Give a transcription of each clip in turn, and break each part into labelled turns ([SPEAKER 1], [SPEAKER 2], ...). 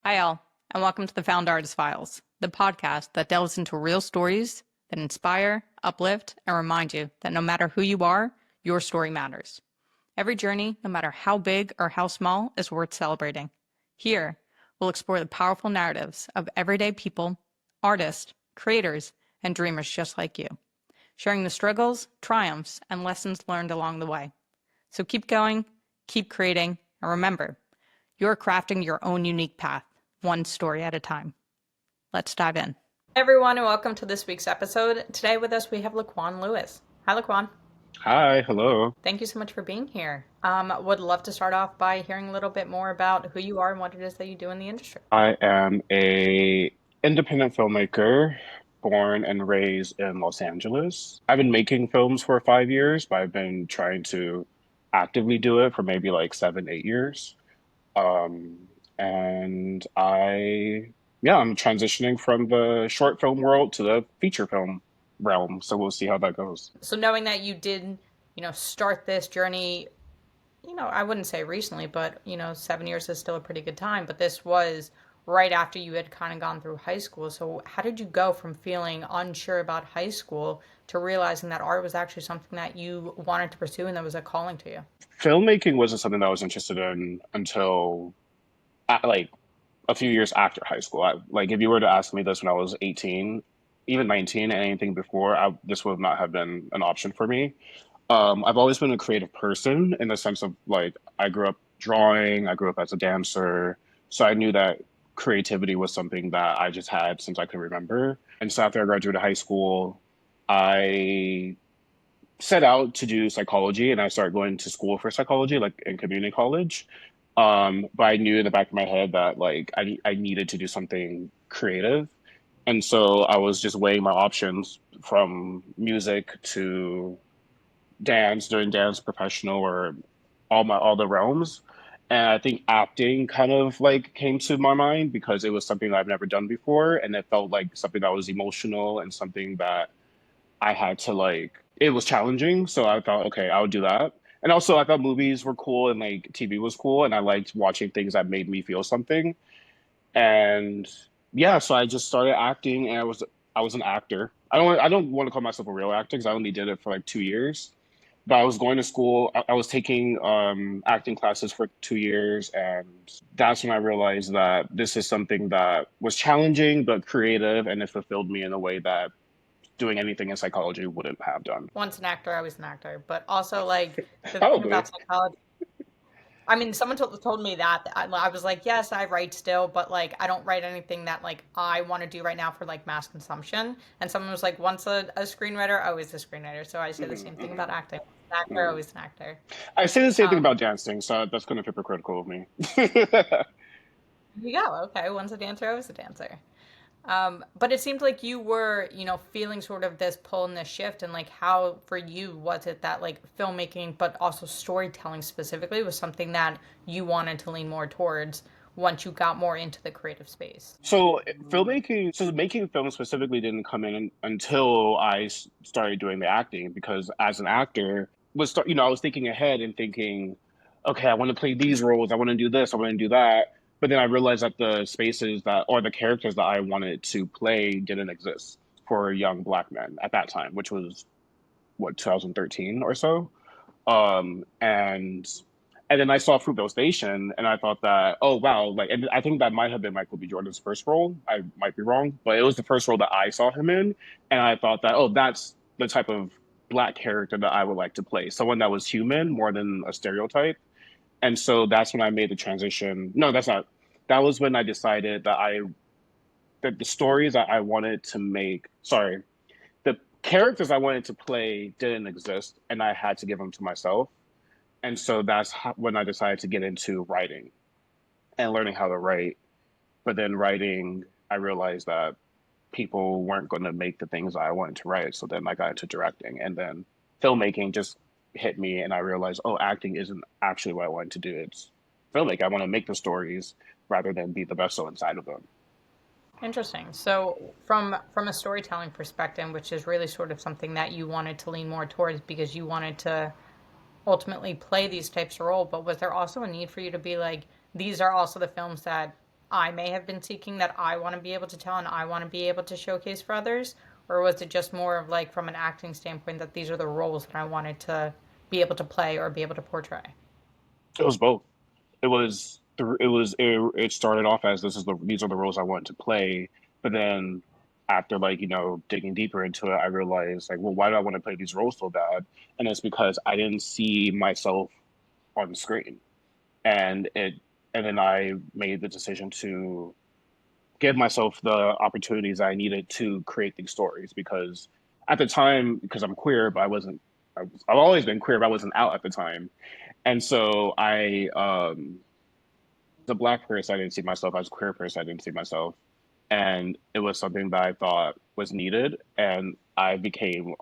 [SPEAKER 1] Hi, all, and welcome to the Found Artist Files, the podcast that delves into real stories that inspire, uplift, and remind you that no matter who you are, your story matters. Every journey, no matter how big or how small, is worth celebrating. Here, we'll explore the powerful narratives of everyday people, artists, creators, and dreamers just like you, sharing the struggles, triumphs, and lessons learned along the way. So keep going, keep creating, and remember, you're crafting your own unique path, one story at a time. Let's dive in. Hey everyone, and welcome to this week's episode. Today with us we have Laquan Lewis. Hi, Laquan.
[SPEAKER 2] Hi, hello.
[SPEAKER 1] Thank you so much for being here. Would love to start off by hearing a little bit more about who you are and what it is that you do in the industry.
[SPEAKER 2] I am a independent filmmaker born and raised in Los Angeles. I've been making films for 5 years, but I've been trying to actively do it for maybe like 7, 8 years. Um, and I'm transitioning from the short film world to the feature film realm. So we'll see how that goes.
[SPEAKER 1] So knowing that you did, start this journey, I wouldn't say recently, but 7 years is still a pretty good time. But this was right after you had kind of gone through high school. So how did you go from feeling unsure about high school to realizing that art was actually something that you wanted to pursue and that was a calling to you?
[SPEAKER 2] Filmmaking wasn't something that I was interested in until like a few years after high school. Like if you were to ask me this when I was 18, even 19, and anything before, this would not have been an option for me. I've always been a creative person in the sense of like I grew up drawing, I grew up as a dancer, so I knew that creativity was something that I just had since I could remember. And so after I graduated high school, I set out to do psychology and I started going to school for psychology, like in community college. But I knew in the back of my head that like I needed to do something creative. And so I was just weighing my options from music to dance, doing dance professional or all the realms. And I think acting kind of like came to my mind because it was something that I've never done before and it felt like something that was emotional and something that I had to like it was challenging. So I thought, okay, I'll do that. And also I thought movies were cool and like TV was cool and I liked watching things that made me feel something. And yeah, so I just started acting and I was an actor. I don't want to call myself a real actor because I only did it for like 2 years. But I was going to school. I was taking acting classes for 2 years, and that's when I realized that this is something that was challenging but creative, and it fulfilled me in a way that doing anything in psychology wouldn't have done.
[SPEAKER 1] Once an actor, always an actor. But also, like, the thing
[SPEAKER 2] Probably.
[SPEAKER 1] about psychology, I mean, someone told me that. I was like, yes, I write still, but like, I don't write anything that like I want to do right now for like mass consumption. And someone was like, once a screenwriter, always a screenwriter. So I say the same thing about acting. An actor,
[SPEAKER 2] Mm.
[SPEAKER 1] always an actor.
[SPEAKER 2] I say the same thing
[SPEAKER 1] Um,
[SPEAKER 2] about dancing, so that's kind of hypocritical of me.
[SPEAKER 1] you go. Okay, once a dancer, always a dancer. But it seemed like you were, feeling sort of this pull and this shift, and like how for you was it that like filmmaking, but also storytelling specifically, was something that you wanted to lean more towards once you got more into the creative space?
[SPEAKER 2] So making film specifically didn't come in until started doing the acting because as an actor I was thinking ahead and thinking, okay, I want to play these roles, I want to do this, I want to do that. But then I realized that the spaces that or the characters that I wanted to play didn't exist for young black men at that time, which was what 2013 or so. And then I saw Fruitvale Station, and I thought that, oh wow, like, and I think that might have been Michael B. Jordan's first role. I might be wrong, but it was the first role that I saw him in, and I thought that, oh, that's the type of black character that I would like to play, someone that was human more than a stereotype. And so that's when I made the transition. No, that's not. That was when I decided that the stories that I wanted to make, sorry, the characters I wanted to play didn't exist, and I had to give them to myself. And so when I decided to get into writing and learning how to write. But then writing, I realized that people weren't going to make the things I wanted to write. So then I got into directing, and then filmmaking just hit me, and I realized, oh, acting isn't actually what I wanted to do. It's filmmaking. I want to make the stories rather than be the vessel inside of them.
[SPEAKER 1] Interesting. So from a storytelling perspective, which is really sort of something that you wanted to lean more towards because you wanted to ultimately play these types of role, but was there also a need for you to be like, these are also the films that I may have been seeking that I want to be able to tell and I want to be able to showcase for others? Or was it just more of like from an acting standpoint that these are the roles that I wanted to be able to play or be able to portray?
[SPEAKER 2] It was both. It started off as these are the roles I wanted to play, but then after like, digging deeper into it, I realized like, well, why do I want to play these roles so bad? And it's because I didn't see myself on screen. And it and then I made the decision to give myself the opportunities I needed to create these stories because at the time, because I'm queer, but I've always been queer, but I wasn't out at the time. And so as a black person, I didn't see myself. As a queer person, I didn't see myself. And it was something that I thought was needed. And I became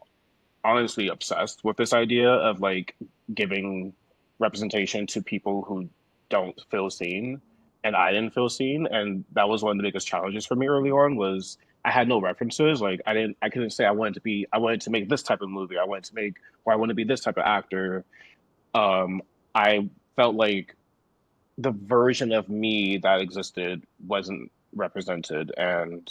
[SPEAKER 2] honestly obsessed with this idea of like giving representation to people who don't feel seen. And I didn't feel seen. And that was one of the biggest challenges for me early on was I had no references. Like I couldn't say I wanted to make this type of movie. I wanted to make, or I want to be this type of actor. I felt like the version of me that existed wasn't represented, and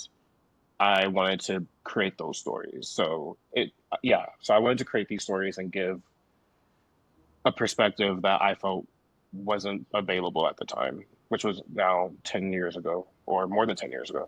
[SPEAKER 2] I wanted to create those stories. So I wanted to create these stories and give a perspective that I felt wasn't available at the time, which was now 10 years ago or more than 10 years ago.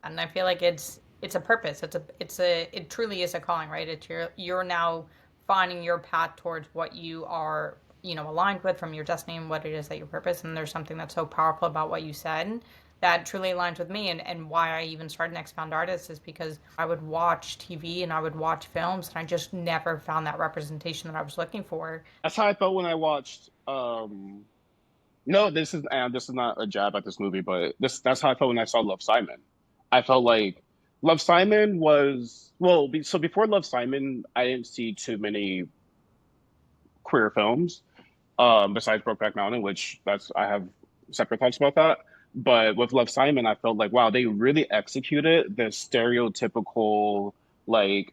[SPEAKER 1] And I feel like it's a purpose. It truly is a calling, right? It's you're now finding your path towards what you are, aligned with from your destiny and what it is that your purpose. And there's something that's so powerful about what you said that truly aligns with me, and why I even started Next Found Artist is because I would watch TV and I would watch films and I just never found that representation that I was looking for.
[SPEAKER 2] That's how I felt when I watched. No, this is not a jab at this movie, but that's how I felt when I saw Love Simon. I felt like Love Simon was so before Love Simon, I didn't see too many queer films. Besides Brokeback Mountain, which that's I have separate thoughts about that. But with Love Simon, I felt like wow, they really executed the stereotypical like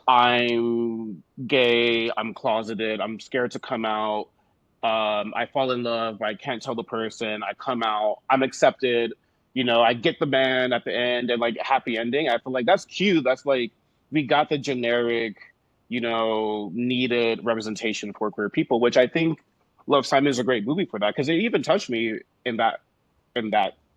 [SPEAKER 2] I'm gay, I'm closeted, I'm scared to come out. I fall in love, but I can't tell the person. I come out, I'm accepted. I get the man at the end and like happy ending. I feel like that's cute. That's like we got the generic, needed representation for queer people, which I think Love Simon is a great movie for that because it even touched me in that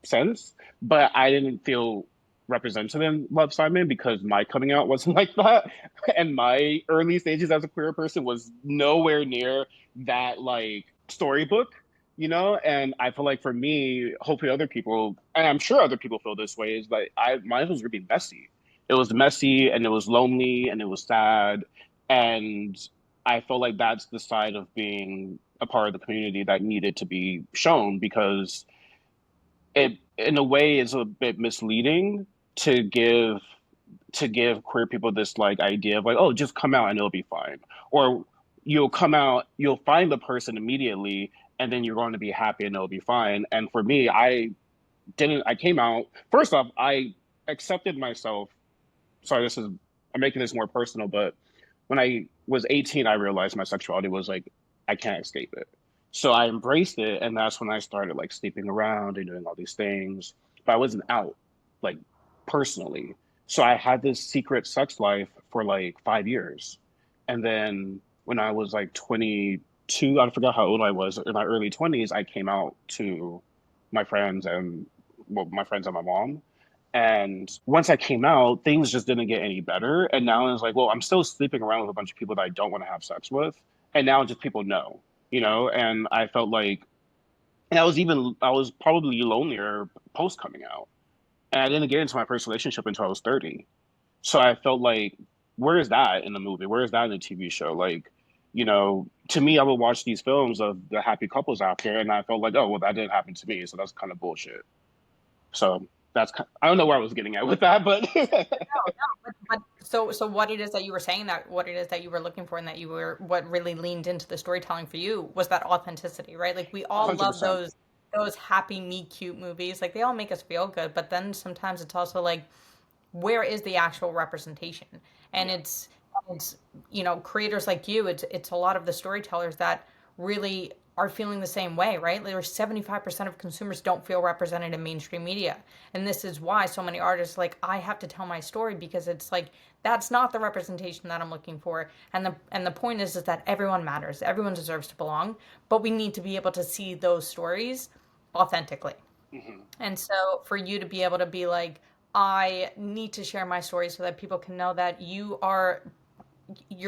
[SPEAKER 2] sense. But I didn't feel represented in Love Simon because my coming out wasn't like that. And my early stages as a queer person was nowhere near that like storybook, and I feel like for me, hopefully other people, and I'm sure other people feel this way, is like mine was really messy. It was messy and it was lonely and it was sad. And I felt like that's the side of being a part of the community that needed to be shown because it in a way is a bit misleading to give queer people this like idea of like, oh, just come out and it'll be fine. Or you'll come out, you'll find the person immediately, and then you're going to be happy and it'll be fine. And for me, I came out, first off, I accepted myself. Sorry, I'm making this more personal, but when I was 18, I realized my sexuality was like, I can't escape it. So I embraced it, and that's when I started like sleeping around and doing all these things. But I wasn't out, like personally. So I had this secret sex life for like 5 years. And then when I was like 22, I forgot how old I was, in my early 20s, I came out to my friends and my friends and my mom. And once I came out, things just didn't get any better. And now it's like, well, I'm still sleeping around with a bunch of people that I don't want to have sex with. And now just people know, and I felt like, and I was probably lonelier post coming out. And I didn't get into my first relationship until I was 30. So I felt like, where is that in the movie? Where is that in the TV show? Like, to me, I would watch these films of the happy couples out there, and I felt like, oh, well, that didn't happen to me. So that's kind of bullshit. So I don't know where I was getting at with that, but
[SPEAKER 1] But so what it is that you were saying, that what it is that you were looking for and that you were, what really leaned into the storytelling for you was that authenticity, right? Like we all love
[SPEAKER 2] 100%.
[SPEAKER 1] those happy me cute movies. Like they all make us feel good, but then sometimes it's also like, where is the actual representation? And
[SPEAKER 2] Yeah.
[SPEAKER 1] it's creators like you, it's a lot of the storytellers that really are feeling the same way, right? There's 75% of consumers don't feel represented in mainstream media. And this is why so many artists like I have to tell my story, because it's like that's not the representation that I'm looking for. And the point is that everyone matters. Everyone deserves to belong, but we need to be able to see those stories authentically.
[SPEAKER 2] Hmm.
[SPEAKER 1] And so for you to be able to be like, I need to share my story so that people can know that you're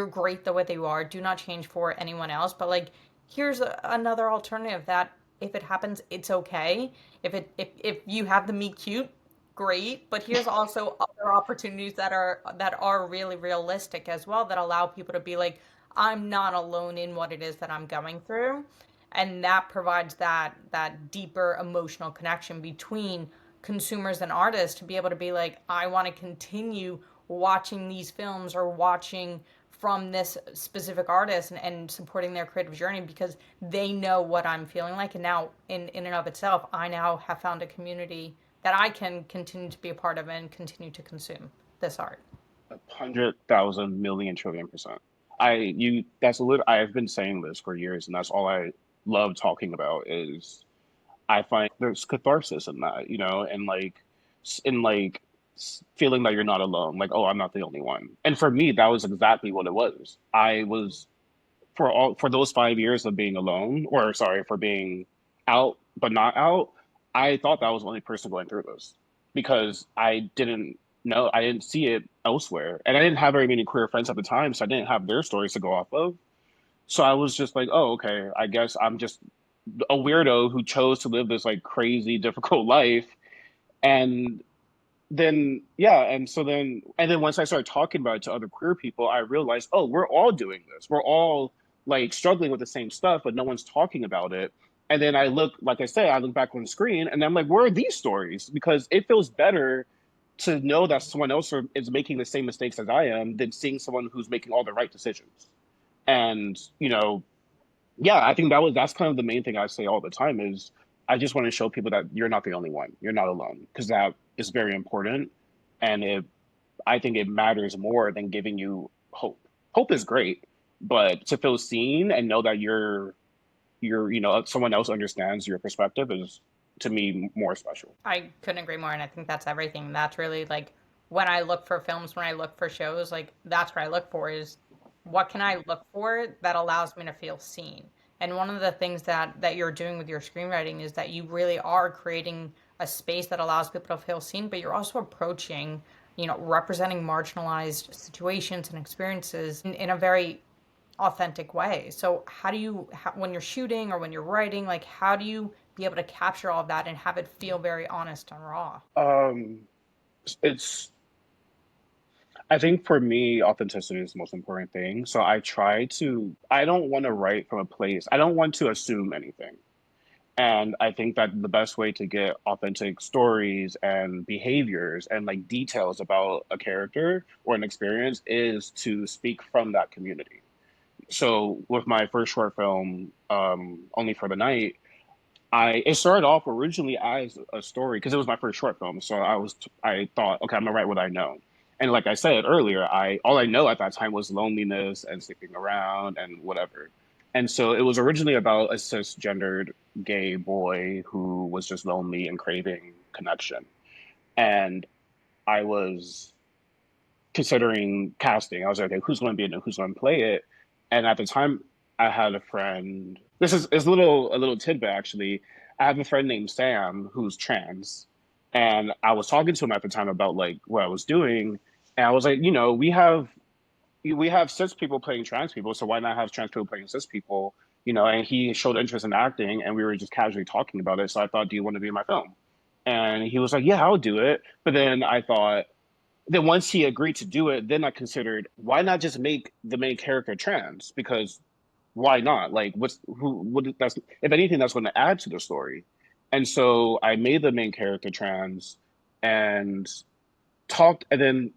[SPEAKER 1] great the way that you are. Do not change for anyone else. But like, here's another alternative that if it happens, it's okay. If you have the meet cute, great. But here's also other opportunities that are really realistic as well, that allow people to be like, I'm not alone in what it is that I'm going through, and that provides that deeper emotional connection between consumers and artists to be able to be like, I want to continue watching these films or watching from this specific artist, and supporting their creative journey because they know what I'm feeling like. And now in and of itself, I now have found a community that I can continue to be a part of and continue to consume this art.
[SPEAKER 2] 100,000 million trillion percent. That's a little, I've been saying this for years, and that's all I love talking about is I find there's catharsis in that, and like, in like feeling that you're not alone, like, oh, I'm not the only one. And for me, that was exactly what it was. I was for those 5 years of being alone, or sorry, for being out but not out, I thought that I was the only person going through this because I didn't see it elsewhere, and I didn't have very many queer friends at the time, so I didn't have their stories to go off of. So I was just like, oh, okay, I guess I'm just a weirdo who chose to live this like crazy difficult life. And then yeah, and then once I started talking about it to other queer people, I realized, oh, we're all doing this. We're all like struggling with the same stuff, but no one's talking about it. And then like I said, I look back on the screen and I'm like, where are these stories? Because it feels better to know that someone else is making the same mistakes as I am than seeing someone who's making all the right decisions. And yeah, I think that's kind of the main thing I say all the time is I just want to show people that you're not the only one. You're not alone because that is very important, and I think it matters more than giving you hope. Hope is great, but to feel seen and know that someone else understands your perspective is to me more special.
[SPEAKER 1] I couldn't agree more, and I think that's everything. That's really like when I look for films, when I look for shows, like that's what I look for is what can I look for that allows me to feel seen. And one of the things that you're doing with your screenwriting is that you really are creating a space that allows people to feel seen, but you're also approaching, representing marginalized situations and experiences in a very authentic way. So when you're shooting or when you're writing, like how do you be able to capture all of that and have it feel very honest and raw?
[SPEAKER 2] Um, it's I think for me, authenticity is the most important thing. So I don't want to write from a place. I don't want to assume anything. And I think that the best way to get authentic stories and behaviors and like details about a character or an experience is to speak from that community. So with my first short film, Only for the Night, it started off originally as a story because it was my first short film. So I thought, okay, I'm gonna write what I know. And like I said earlier, I all I know at that time was loneliness and sleeping around and whatever. And so it was originally about a cisgendered gay boy who was just lonely and craving connection. And I was considering casting. I was like, okay, who's going to be in it? Who's going to play it? And at the time, I had a friend. This is a little tidbit actually. I have a friend named Sam who's trans, and I was talking to him at the time about like what I was doing, and I was like, we have cis people playing trans people, so why not have trans people playing cis people? And he showed interest in acting, and we were just casually talking about it. So I thought, do you want to be in my film? And he was like, yeah, I'll do it. But then once he agreed to do it, then I considered why not just make the main character trans? Because why not? Like, that's if anything, that's going to add to the story. And so I made the main character trans and talked, and then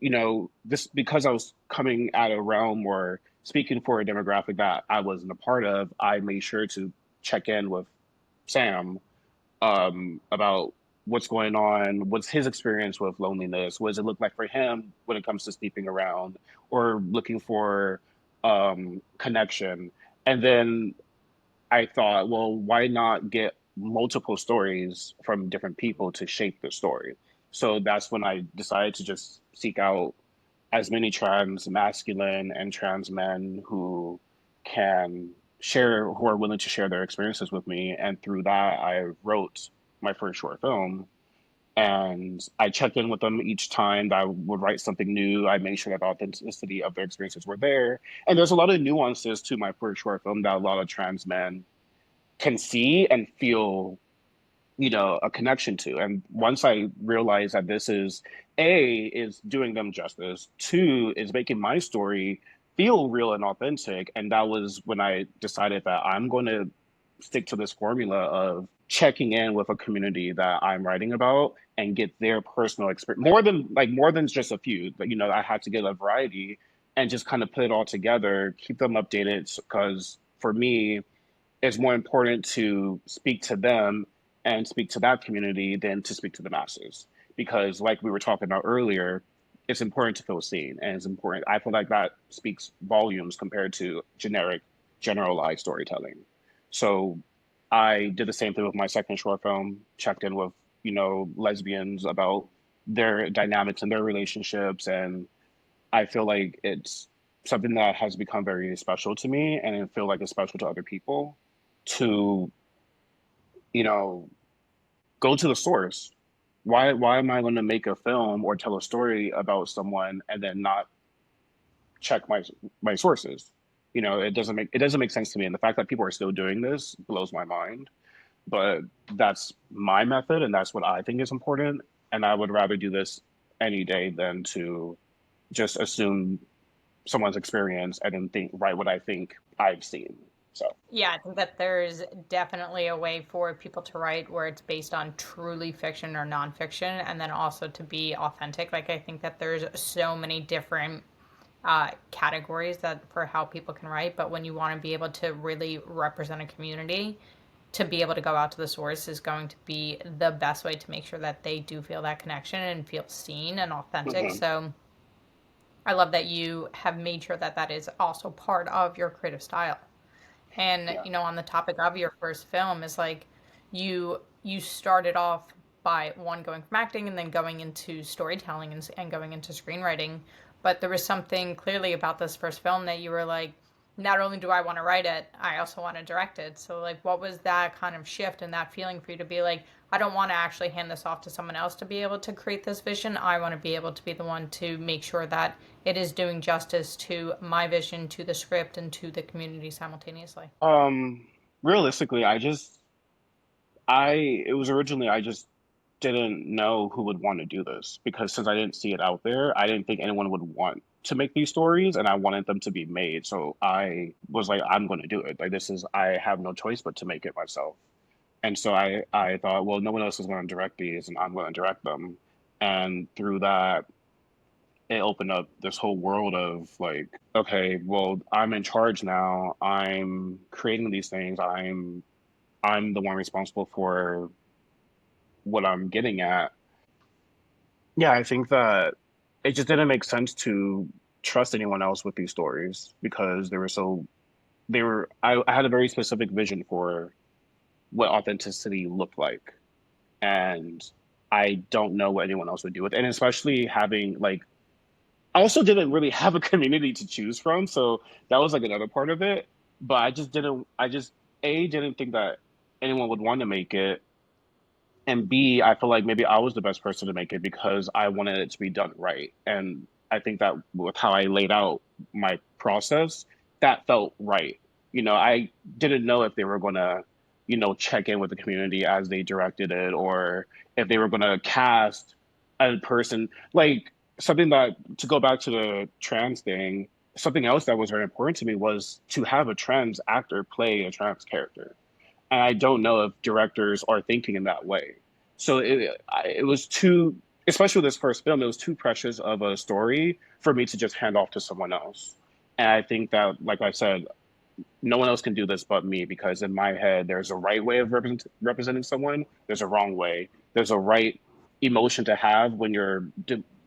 [SPEAKER 2] this because I was coming at a realm or speaking for a demographic that I wasn't a part of. I made sure to check in with Sam about what's going on, what's his experience with loneliness, what does it look like for him when it comes to sleeping around or looking for connection. And then I thought, well, why not get multiple stories from different people to shape the story? So that's when I decided to just seek out as many trans masculine and trans men who can share, who are willing to share their experiences with me. And through that, I wrote my first short film. And I checked in with them each time that I would write something new. I made sure that the authenticity of their experiences were there. And there's a lot of nuances to my first short film that a lot of trans men can see and feel, a connection to. And once I realized that this is is doing them justice, two is making my story feel real and authentic. And that was when I decided that I'm going to stick to this formula of checking in with a community that I'm writing about and get their personal experience more than just a few. But I had to get a variety and just kind of put it all together, keep them updated because for me it's more important to speak to them and speak to that community than to speak to the masses. Because, like we were talking about earlier, it's important to feel seen, and it's important. I feel like that speaks volumes compared to generalized storytelling. So, I did the same thing with my second short film. Checked in with lesbians about their dynamics and their relationships, and I feel like it's something that has become very special to me, and I feel like it's special to other people to, you know, go to the source. Why am I going to make a film or tell a story about someone and then not check my sources? It doesn't make sense to me, and the fact that people are still doing this blows my mind. But that's my method, and that's what I think is important. And I would rather do this any day than to just assume someone's experience and then think write what I think I've seen. So
[SPEAKER 1] Yeah, I think that there's definitely a way for people to write where it's based on truly fiction or nonfiction, and then also to be authentic. Like, I think that there's so many different categories that for how people can write, but when you want to be able to really represent a community, to be able to go out to the source is going to be the best way to make sure that they do feel that connection and feel seen and authentic.
[SPEAKER 2] mhm,
[SPEAKER 1] So I love that you have made sure that that is also part of your creative style. And
[SPEAKER 2] yeah.
[SPEAKER 1] on the topic of your first film is like you started off by one going from acting and then going into storytelling and going into screenwriting, but there was something clearly about this first film that you were like, not only do I want to write it, I also want to direct it. So like, what was that kind of shift and that feeling for you to be like, I don't want to actually hand this off to someone else to be able to create this vision. I want to be able to be the one to make sure that it is doing justice to my vision, to the script, and to the community simultaneously.
[SPEAKER 2] Um, realistically, it was originally I just didn't know who would want to do this because since I didn't see it out there, I didn't think anyone would want to make these stories and I wanted them to be made. So I was like, I'm going to do it. Like I have no choice but to make it myself. And so I thought, well, no one else is going to direct these and I'm going to direct them. And through that, it opened up this whole world of like, okay, well, I'm in charge now. I'm creating these things. I'm the one responsible for what I'm getting at. Yeah, I think that it just didn't make sense to trust anyone else with these stories because I had a very specific vision for what authenticity looked like. And I don't know what anyone else would do with it. And especially having like I also didn't really have a community to choose from, so that was like another part of it. But I just A didn't think that anyone would want to make it, and B, I feel like maybe I was the best person to make it because I wanted it to be done right. And I think that with how I laid out my process, that felt right. I didn't know if they were gonna, check in with the community as they directed it, or if they were gonna cast a person like something that to go back to the trans thing, something else that was very important to me was to have a trans actor play a trans character. And I don't know if directors are thinking in that way. So it was too, especially with this first film, it was too precious of a story for me to just hand off to someone else. And I think that, like I said, no one else can do this but me because in my head, there's a right way of representing someone, there's a wrong way, there's a right emotion to have when you're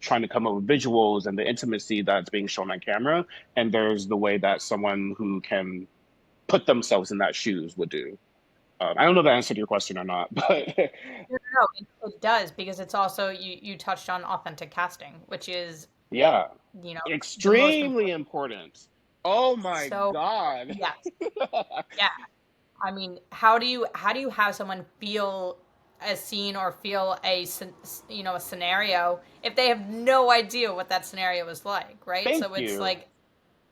[SPEAKER 2] trying to come up with visuals and the intimacy that's being shown on camera, and there's the way that someone who can put themselves in that shoes would do. I don't know if that answered your question or not, but
[SPEAKER 1] No, no, no, it does because it's also you touched on authentic casting, which is,
[SPEAKER 2] yeah,
[SPEAKER 1] you know, the most
[SPEAKER 2] extremely
[SPEAKER 1] important.
[SPEAKER 2] important. Oh my
[SPEAKER 1] So,
[SPEAKER 2] God.
[SPEAKER 1] yes. Yeah. I mean, how do you have someone feel a scene or feel a scenario if they have no idea what that scenario is like, right?
[SPEAKER 2] Thank
[SPEAKER 1] So it's
[SPEAKER 2] you.
[SPEAKER 1] like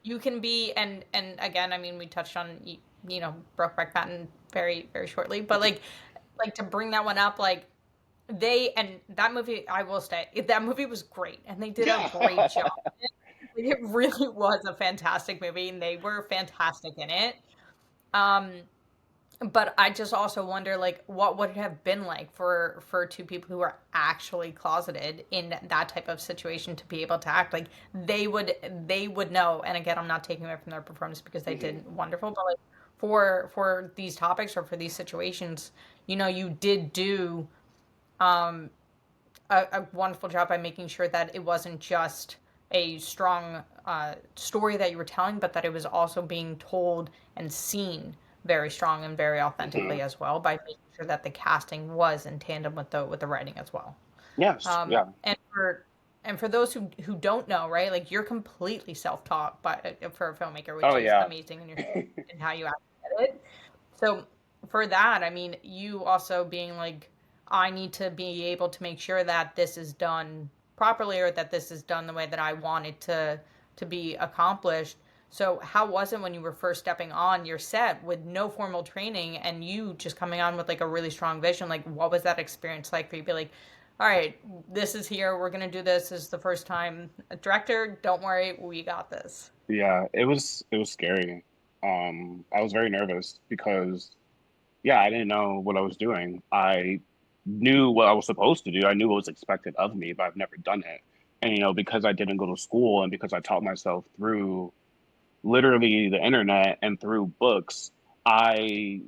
[SPEAKER 1] you can be and again, I mean, we touched on Brokeback Mountain very shortly, but like to bring that one up, like they and that movie, I will say, that movie was great, and they did a
[SPEAKER 2] Yeah.
[SPEAKER 1] great job. It really was a fantastic movie, and they were fantastic in it. Um, but I just also wonder, like, what would it have been like for two people who are actually closeted in that type of situation to be able to act like they would know. And again, I'm not taking away from their performance because they
[SPEAKER 2] Mhm.
[SPEAKER 1] did wonderful, but like for these topics or for these situations, you did do um, a wonderful job by making sure that it wasn't just a strong story that you were telling, but that it was also being told and seen very strong and very
[SPEAKER 2] Mhm.
[SPEAKER 1] authentically as well by making sure that the casting was in tandem with the writing as well.
[SPEAKER 2] Yes. Yeah.
[SPEAKER 1] And for those who don't know, right, like you're completely self-taught by for a filmmaker,
[SPEAKER 2] Oh
[SPEAKER 1] which is
[SPEAKER 2] yeah.
[SPEAKER 1] amazing in your and how you actually get it. So for that, I mean, you also being like, I need to be able to make sure that this is done properly or that this is done the way that I want it to be accomplished. So how was it when you were first stepping on your set with no formal training and you just coming on with like a really strong vision? Like what was that experience like for you to be like, all right, this is here, we're gonna do this. This is the first time. Director, don't worry, we got this.
[SPEAKER 2] Yeah. It was scary. I was very nervous because yeah, I didn't know what I was doing. I knew what I was supposed to do. I knew what was expected of me, but I've never done it. And because I didn't go to school and because I taught myself through literally the internet and through books, I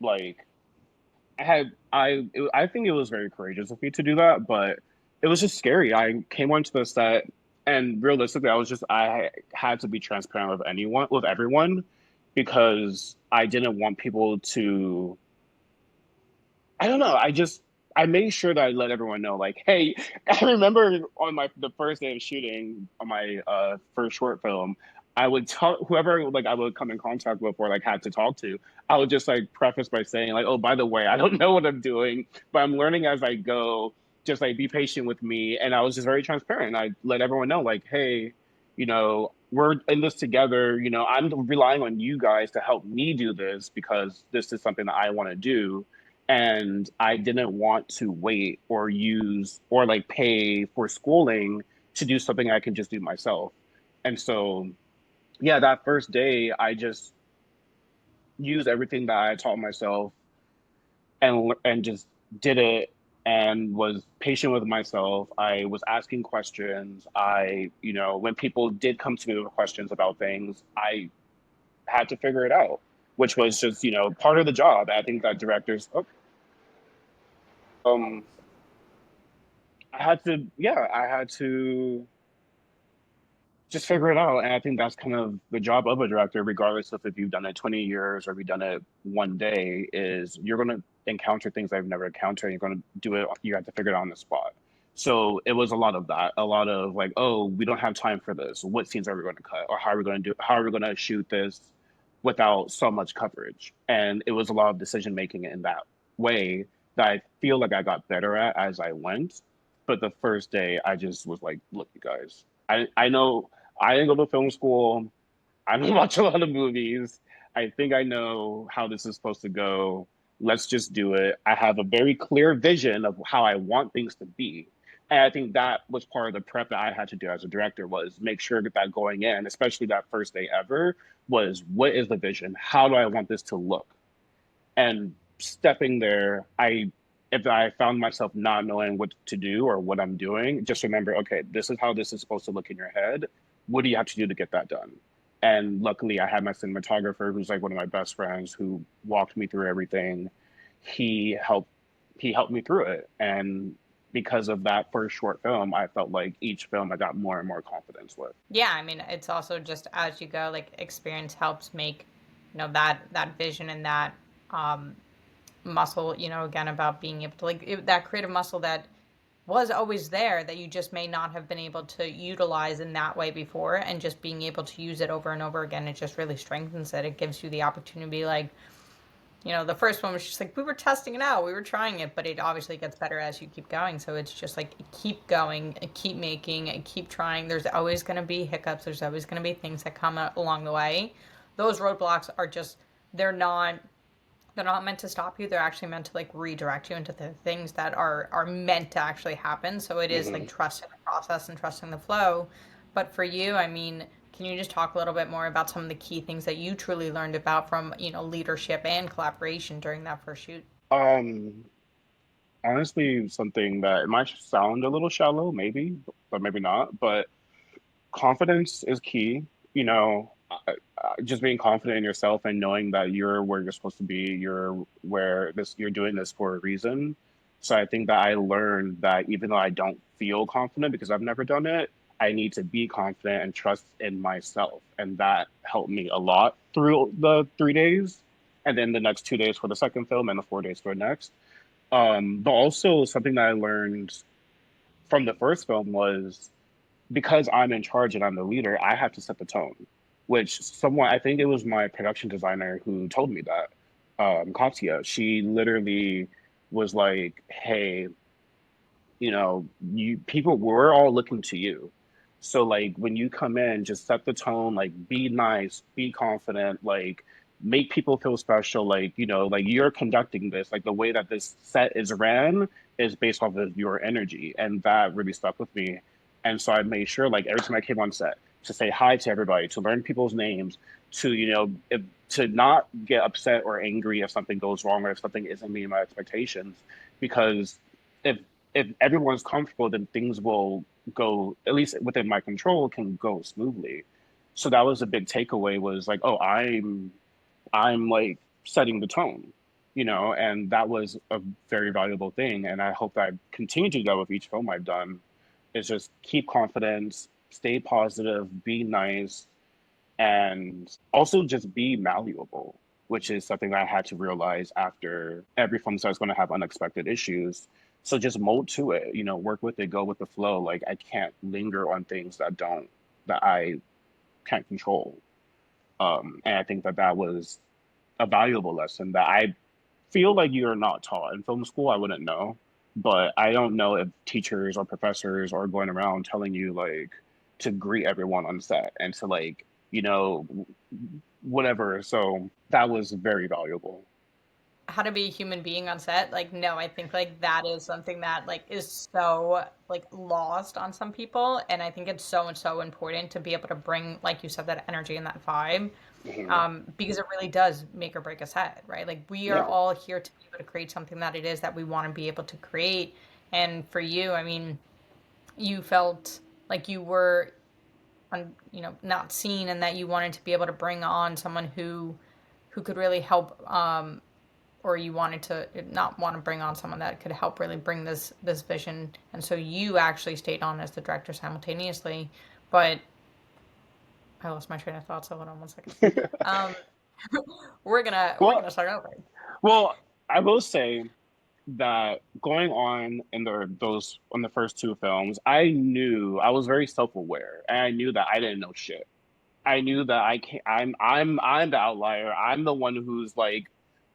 [SPEAKER 2] like I had I think it was very courageous of me to do that, but it was just scary. I came onto the set and realistically I had to be transparent with everyone because I didn't want people to I don't know. I made sure that I let everyone know, like, hey, I remember on the first day of shooting on my first short film, I would talk whoever like I would come in contact with or like had to talk to, I would just like preface by saying like, oh, by the way, I don't know what I'm doing, but I'm learning as I go. Just like be patient with me. And I was just very transparent. I let everyone know, like, hey, we're in this together. I'm relying on you guys to help me do this because this is something that I want to do and I didn't want to wait or use or like pay for schooling to do something I can just do myself. And so, yeah, that first day, I just used everything that I taught myself and just did it and was patient with myself. I was asking questions. When people did come to me with questions about things, I had to figure it out, which was just, part of the job. I think that directors, um, I had to just figure it out. And I think that's kind of the job of a director, regardless of if you've done it 20 years or if you've done it one day, is you're going to encounter things I've never encountered. You're going to do it. You have to figure it out on the spot. So it was a lot of that, a lot of like, oh, we don't have time for this. What scenes are we going to cut? Or how are we going to shoot this without so much coverage? And it was a lot of decision making in that way that I feel like I got better at as I went. But the first day, I just was like, look, you guys, I know I didn't go to film school. I don't watch a lot of movies. I think I know how this is supposed to go. Let's just do it. I have a very clear vision of how I want things to be. And I think that was part of the prep that I had to do as a director was make sure that going in, especially that first day ever, was what is the vision? How do I want this to look? And stepping there, if I found myself not knowing what to do or what I'm doing, just remember, okay, this is how this is supposed to look in your head. What do you have to do to get that done? And luckily, I had my cinematographer, who's like one of my best friends, who walked me through everything. He helped he helped me through it, and because of that first short film, I felt like each film I got more and more confidence with.
[SPEAKER 1] Yeah, I mean, it's also just as you go, like experience helps make that vision and that muscle, again, about being able to that creative muscle that was always there that you just may not have been able to utilize in that way before, and just being able to use it over and over again, it just really strengthens it. It gives you the opportunity to be like, the first one was just like we were testing it out, we were trying it, but it obviously gets better as you keep going. So it's just like keep going, keep making, and keep trying. There's always going to be hiccups. There's always going to be things that come along the way. Those roadblocks are just they're not they're not meant to stop you. They're actually meant to like redirect you into the things that are meant to actually happen. So it is like
[SPEAKER 2] Hmm.
[SPEAKER 1] trusting the process and trusting the flow. But for you, I mean, can you just talk a little bit more about some of the key things that you truly learned about from, leadership and collaboration during that first shoot?
[SPEAKER 2] Um, Honestly, something that it might sound a little shallow, maybe, but maybe not. But confidence is key. You know, just being confident in yourself and knowing that you're where you're supposed to be. You're doing this for a reason. So I think that I learned that even though I don't feel confident because I've never done it, I need to be confident and trust in myself. And that helped me a lot through the 3 days. And then the next 2 days for the second film and the 4 days for the next. But also something that I learned from the first film was because I'm in charge and I'm the leader, I have to set the tone. Which someone, I think it was my production designer who told me that, Katya, she literally was like, "Hey, you people, we're all looking to you. So like when you come in, just set the tone, like be nice, be confident, like make people feel special, like, like you're conducting this, like the way that this set is ran is based off of your energy." And that really stuck with me. And so I made sure like every time I came on set to say hi to everybody, to learn people's names, to, to not get upset or angry if something goes wrong or if something isn't meeting my expectations. Because if if everyone's comfortable, then things will go, at least within my control, can go smoothly. So that was a big takeaway was like, oh, I'm like setting the tone, and that was a very valuable thing. And I hope that I continue to do that with each film I've done, is just keep confidence, stay positive, be nice, and also just be malleable, which is something that I had to realize after every film starts going to have unexpected issues. So just mold to it, work with it, go with the flow. Like I can't linger on things that I can't control. And I think that that was a valuable lesson that I feel like you're not taught in film school. I wouldn't know, but I don't know if teachers or professors are going around telling you like to greet everyone on set and to like, you know, whatever. So that was very valuable.
[SPEAKER 1] How to be a human being on set, like, no, I think like that is something that like is so like lost on some people, and I think it's so and so important to be able to bring, like you said, that energy and that vibe,
[SPEAKER 2] Hmm.
[SPEAKER 1] because it really does make or break a set, right? Like we are
[SPEAKER 2] Yeah.
[SPEAKER 1] all here to be able to create something that it is that we want to be able to create. And for you, I mean, you felt like you were not seen, and that you wanted to be able to bring on someone who could really help, or you wanted to not want to bring on someone that could help really bring this vision, and so you actually stayed on as the director simultaneously. But I lost my train of thought, so hold on one second. um we're
[SPEAKER 2] Well,
[SPEAKER 1] gonna start over.
[SPEAKER 2] well, I will say that going on in those on the first two films, I knew I was very self-aware, and I knew that I didn't know shit. I knew that I can't. I'm the outlier. I'm the one who's like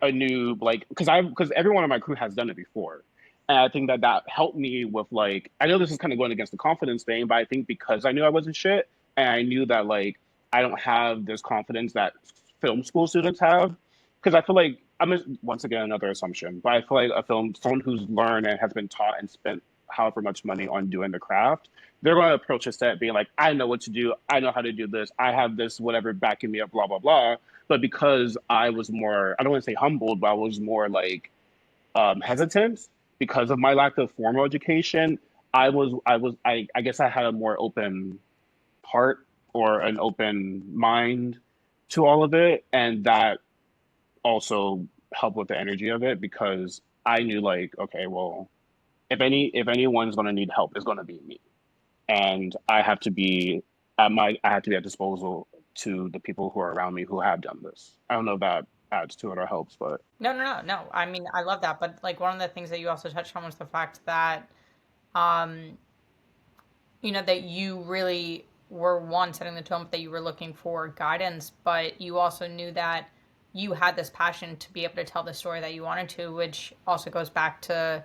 [SPEAKER 2] a noob, like because everyone on my crew has done it before, and I think that that helped me with like I know this is kind of going against the confidence thing, but I think because I knew I wasn't shit, and I knew that like I don't have this confidence that film school students have, because I feel like once again another assumption, but I feel like someone who's learned and has been taught and spent however much money on doing the craft, they're going to approach a set being like, I know what to do. I know how to do this. I have this, whatever, backing me up, blah, blah, blah. But because I was more, I don't want to say humbled, but I was more like hesitant because of my lack of formal education, I guess I had a more open heart or an open mind to all of it. And that also helped with the energy of it because I knew like, okay, well, if anyone's going to need help, it's going to be me, and I have to be at disposal to the people who are around me who have done this. I don't know if that adds to it or helps, but
[SPEAKER 1] No. I mean, I love that, but like one of the things that you also touched on was the fact that, um, that you really were one setting the tone, but that you were looking for guidance, but you also knew that you had this passion to be able to tell the story that you wanted to, which also goes back to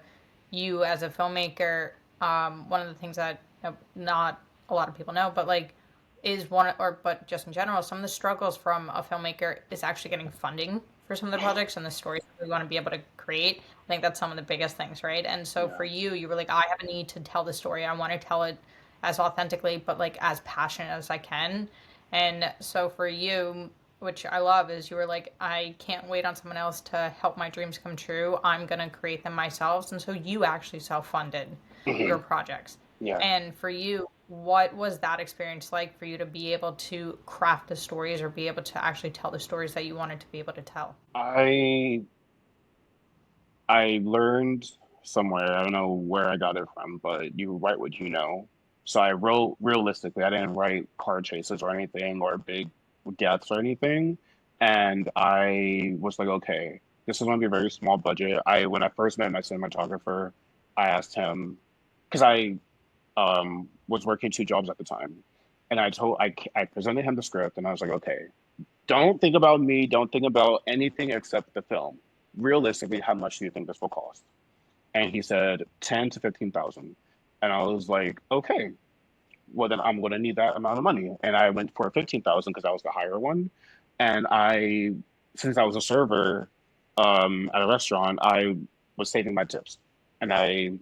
[SPEAKER 1] you as a filmmaker. One of the things that not a lot of people know, but like is one or but just in general, some of the struggles from a filmmaker is actually getting funding for some of the projects and the stories that we want to be able to create. I think that's some of the biggest things, right? And so for
[SPEAKER 2] yeah.
[SPEAKER 1] you, you were like, I have a need to tell the story. I want to tell it as authentically, but like as passionate as I can. And so for you, which I love, is you were like, I can't wait on someone else to help my dreams come true. I'm going to create them myself. And so you actually self funded your
[SPEAKER 2] Hmm.
[SPEAKER 1] projects.
[SPEAKER 2] Yeah.
[SPEAKER 1] And for you, what was that experience like for you to be able to craft the stories or be able to actually tell the stories that you wanted to be able to tell?
[SPEAKER 2] I I learned somewhere, I don't know where I got it from, but you write what you know. So I wrote realistically, I didn't write car chases or anything or big deaths or anything. And I was like, okay, this is going to be a very small budget. When I first met my cinematographer, I asked him, because I was working two jobs at the time. And I presented him the script and I was like, okay, don't think about me, don't think about anything except the film. Realistically, how much do you think this will cost? And he said 10 to 15,000. And I was like, okay, well then I'm gonna need that amount of money. And I went for 15,000 because I was the higher one. And since I was a server at a restaurant, I was saving my tips. And I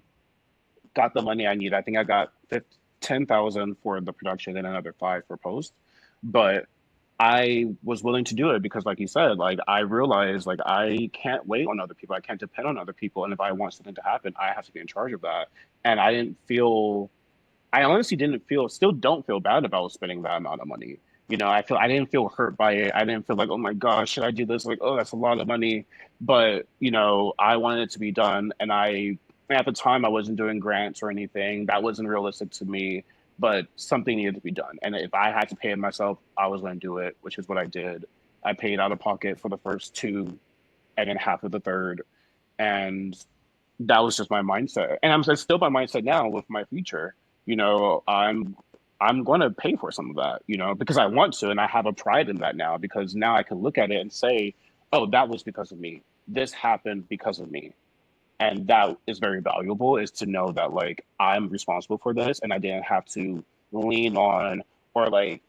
[SPEAKER 2] got the money I need. I think I got 10,000 for the production and another five for post. But I was willing to do it because, like you said, like I realized like I can't wait on other people. I can't depend on other people. And if I want something to happen, I have to be in charge of that. And I honestly didn't feel, still don't feel bad about spending that amount of money. I didn't feel hurt by it. I didn't feel like, oh my gosh, should I do this? Like, oh, that's a lot of money. But, I wanted it to be done. At the time, I wasn't doing grants or anything. That wasn't realistic to me, but something needed to be done. And if I had to pay it myself, I was going to do it, which is what I did. I paid out of pocket for the first two and then half of the third. And that was just my mindset. And it's still my mindset now with my future. I'm going to pay for some of that, because I want to, and I have a pride in that now because now I can look at it and say, oh, that was because of me. This happened because of me. And that is very valuable, is to know that like I'm responsible for this and I didn't have to lean on or like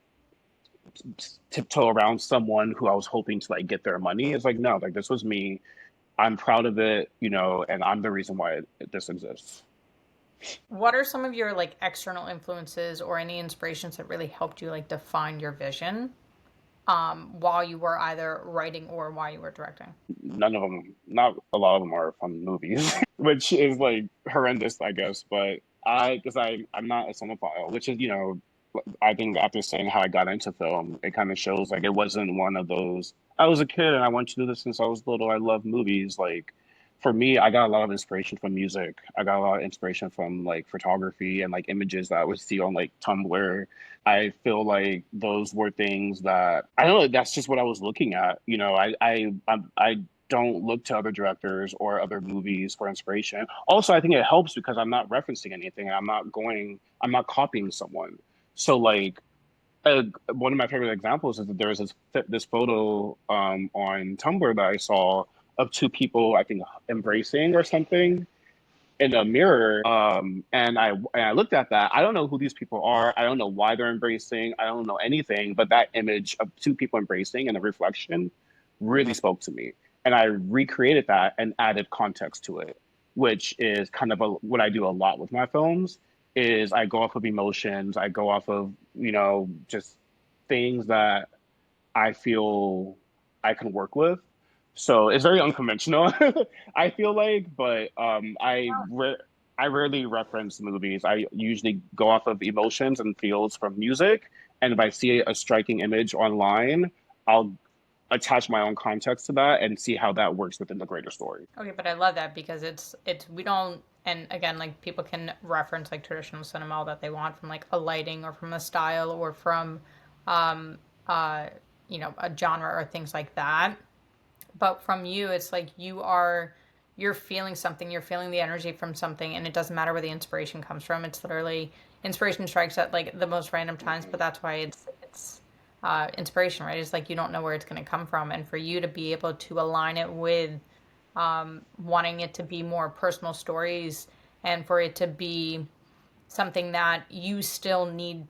[SPEAKER 2] tiptoe around someone who I was hoping to like get their money. It's like, no, like this was me. I'm proud of it, and I'm the reason why this exists.
[SPEAKER 1] What are some of your like external influences or any inspirations that really helped you like define your vision while you were either writing or while you were directing?
[SPEAKER 2] None of them, not a lot of them are from movies, which is like horrendous, I guess. But because I'm not a cinephile, which is, I think after saying how I got into film, it kind of shows like it wasn't one of those. I was a kid and I wanted to do this since I was little. I love movies. Like for me, I got a lot of inspiration from music. I got a lot of inspiration from like photography and like images that I would see on like Tumblr. I feel like those were things that I don't know. That's just what I was looking at. I don't look to other directors or other movies for inspiration. Also, I think it helps because I'm not referencing anything. I'm not copying someone. So like one of my favorite examples is that there was this photo on Tumblr that I saw of two people, I think, embracing or something in a mirror. And I looked at that. I don't know who these people are. I don't know why they're embracing. I don't know anything. But that image of two people embracing and the reflection really spoke to me. And I recreated that and added context to it, which is kind of what I do a lot with my films. Is I go off of emotions. I go off of just things that I feel I can work with. So it's very unconventional, I feel like, but I rarely reference movies. I usually go off of emotions and feels from music, and if I see a striking image online, I'll attach my own context to that and see how that works within the greater story.
[SPEAKER 1] Okay, but I love that because it's we don't, and again, like people can reference like traditional cinema all that they want from like a lighting or from a style or from uh, a genre or things like that. But from you, it's like you're feeling something, you're feeling the energy from something, and it doesn't matter where the inspiration comes from. It's literally inspiration strikes at like the most random times, but that's why it's inspiration, right? It's like you don't know where it's going to come from, and for you to be able to align it with wanting it to be more personal stories and for it to be something that you still need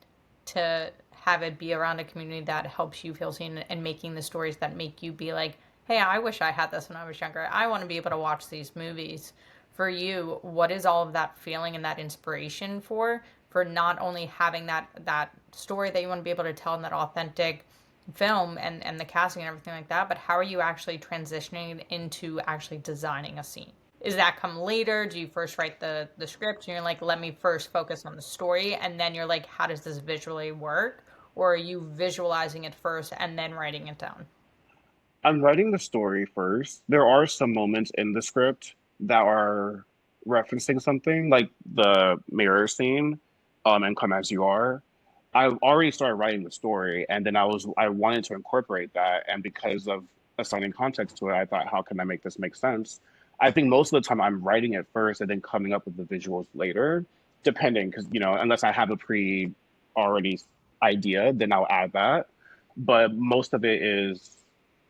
[SPEAKER 1] to have it be around a community that helps you feel seen and making the stories that make you be like, hey, I wish I had this when I was younger. I want to be able to watch these movies. For you, what is all of that feeling and that inspiration for not only having that story that you want to be able to tell in that authentic film and the casting and everything like that, but how are you actually transitioning into actually designing a scene? Is that come later? Do you first write the script and you're like, let me first focus on the story, and then you're like, how does this visually work? Or are you visualizing it first and then writing it down?
[SPEAKER 2] I'm writing the story first. There are some moments in the script that are referencing something, like the mirror scene, and Come As You Are. I already started writing the story, and then I wanted to incorporate that, and because of assigning context to it, I thought, how can I make this make sense? I think most of the time I'm writing it first and then coming up with the visuals later, depending, because unless I have a pre already idea, then I'll add that. But most of it is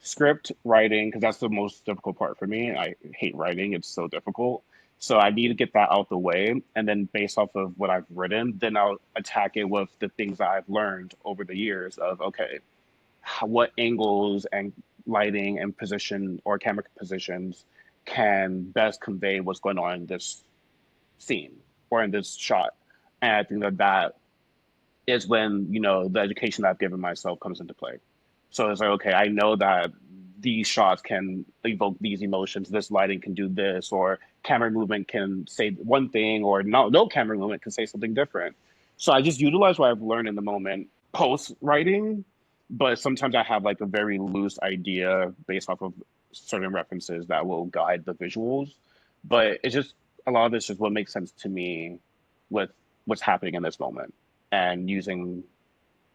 [SPEAKER 2] script writing, because that's the most difficult part for me. I hate writing, it's so difficult. So I need to get that out the way. And then based off of what I've written, then I'll attack it with the things that I've learned over the years of, okay, what angles and lighting and position or camera positions can best convey what's going on in this scene or in this shot. And I think that that is when, the education I've given myself comes into play. So it's like, okay, I know that these shots can evoke these emotions, this lighting can do this, or camera movement can say one thing, or no camera movement can say something different. So I just utilize what I've learned in the moment post writing, but sometimes I have like a very loose idea based off of certain references that will guide the visuals. But it's just a lot of this is what makes sense to me with what's happening in this moment and using